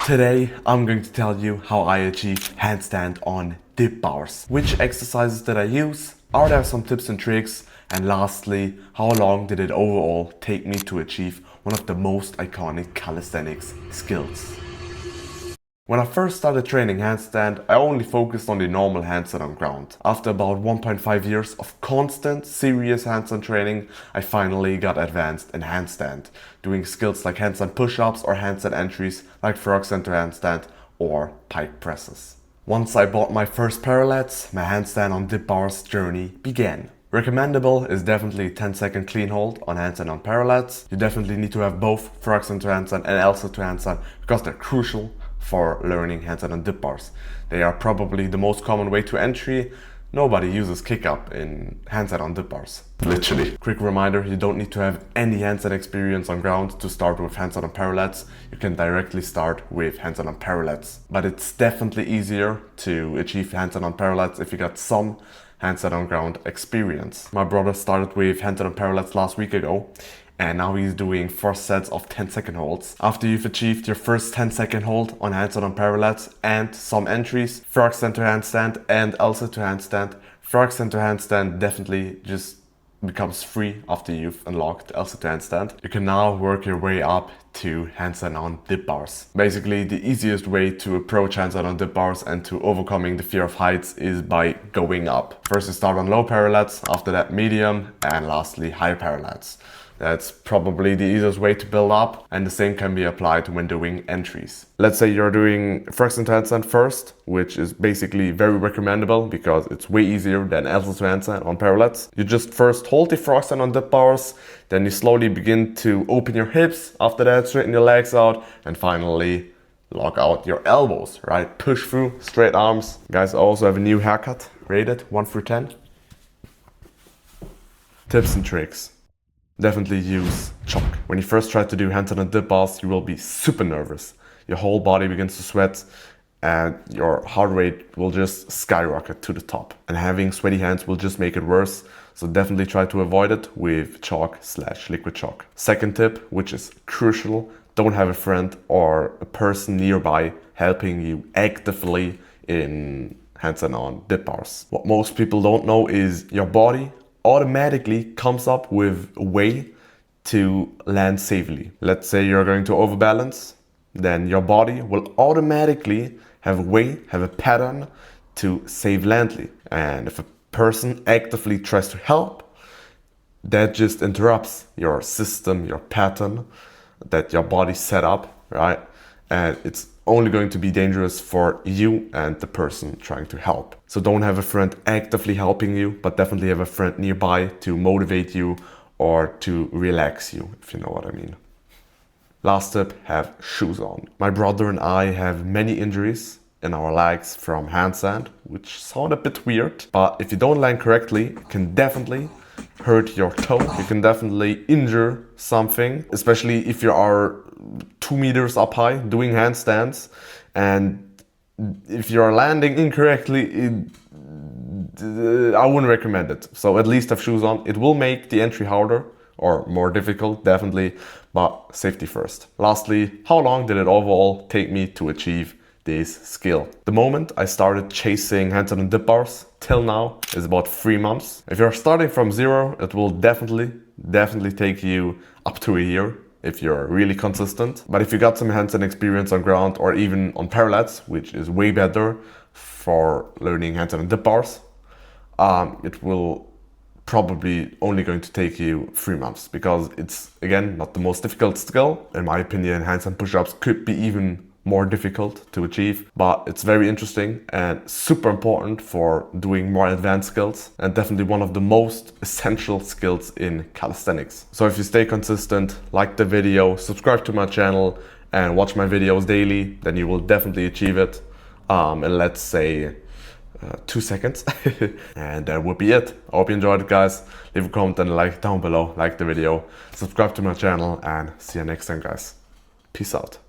Today I'm going to tell you how I achieve handstand on dip bars, which exercises that I use, are there some tips and tricks, and lastly, how long did it overall take me to achieve one of the most iconic calisthenics skills. When I first started training handstand, I only focused on the normal handstand on ground. After about 1.5 years of constant, serious handstand training, I finally got advanced in handstand, doing skills like handstand push-ups or handstand entries like frog center handstand or pike presses. Once I bought my first parallettes, my handstand on dip bars journey began. Recommendable is definitely 10-second clean hold on handstand on parallettes. You definitely need to have both frog center handstand and L center handstand because they're crucial for learning handstand on dip bars. They are probably the most common way to entry. Nobody uses kick up in handstand on dip bars. Literally. Quick reminder, you don't need to have any handstand experience on ground to start with handstand on parallettes. You can directly start with handstand on parallettes. But it's definitely easier to achieve handstand on parallettes if you got some handstand on ground experience. My brother started with handstand on parallettes last week ago, and now he's doing 4 sets of 10-second holds. After you've achieved your first 10-second hold on handstand on parallettes and some entries, frog center handstand and L center handstand, frog center handstand definitely just becomes free after you've unlocked L center handstand. You can now work your way up to handstand on dip bars. Basically, the easiest way to approach handstand on dip bars and to overcoming the fear of heights is by going up. First you start on low parallettes, after that medium, and lastly high parallettes. That's probably the easiest way to build up, and the same can be applied when doing entries. Let's say you're doing frog center handstand first, which is basically very recommendable because it's way easier than L center handstand on parallettes. You just first hold the frog center on dip bars, then you slowly begin to open your hips, after that straighten your legs out, and finally lock out your elbows, right? Push through, straight arms. Guys, I also have a new haircut, rated 1 through 10. Tips and tricks. Definitely use chalk. When you first try to do handstand on dip bars, you will be super nervous. Your whole body begins to sweat and your heart rate will just skyrocket to the top. And having sweaty hands will just make it worse. So definitely try to avoid it with chalk/liquid chalk. Second tip, which is crucial, don't have a friend or a person nearby helping you actively in handstand on dip bars. What most people don't know is your body automatically comes up with a way to land safely. Let's say you're going to overbalance, then your body will automatically have a way, have a pattern to save landly. And if a person actively tries to help, that just interrupts your system, your pattern that your body set up, right? And it's only going to be dangerous for you and the person trying to help. So don't have a friend actively helping you, but definitely have a friend nearby to motivate you or to relax you, if you know what I mean. Last tip, have shoes on. My brother and I have many injuries in our legs from handstand, which sound a bit weird, but if you don't land correctly, it can definitely hurt your toe. You can definitely injure something, especially if you are 2 meters up high doing handstands, and if you're landing incorrectly, I wouldn't recommend it. So at least have shoes on. It will make the entry harder or more difficult, definitely, but safety first. Lastly, how long did it overall take me to achieve this skill? The moment I started chasing handstand on dip bars till now is about 3 months. If you're starting from zero, it will definitely take you up to a year if you're really consistent. But if you got some handstand experience on ground or even on parallettes, which is way better for learning handstand on dip bars, it will probably only going to take you 3 months because it's, again, not the most difficult skill. In my opinion, handstand push-ups could be even more difficult to achieve, but it's very interesting and super important for doing more advanced skills, and definitely one of the most essential skills in calisthenics. So if you stay consistent, like the video, subscribe to my channel and watch my videos daily, then you will definitely achieve it in, let's say, 2 seconds. And that would be it. I hope you enjoyed it, guys. Leave a comment and a like down below, like the video, subscribe to my channel, and see you next time, guys. Peace out.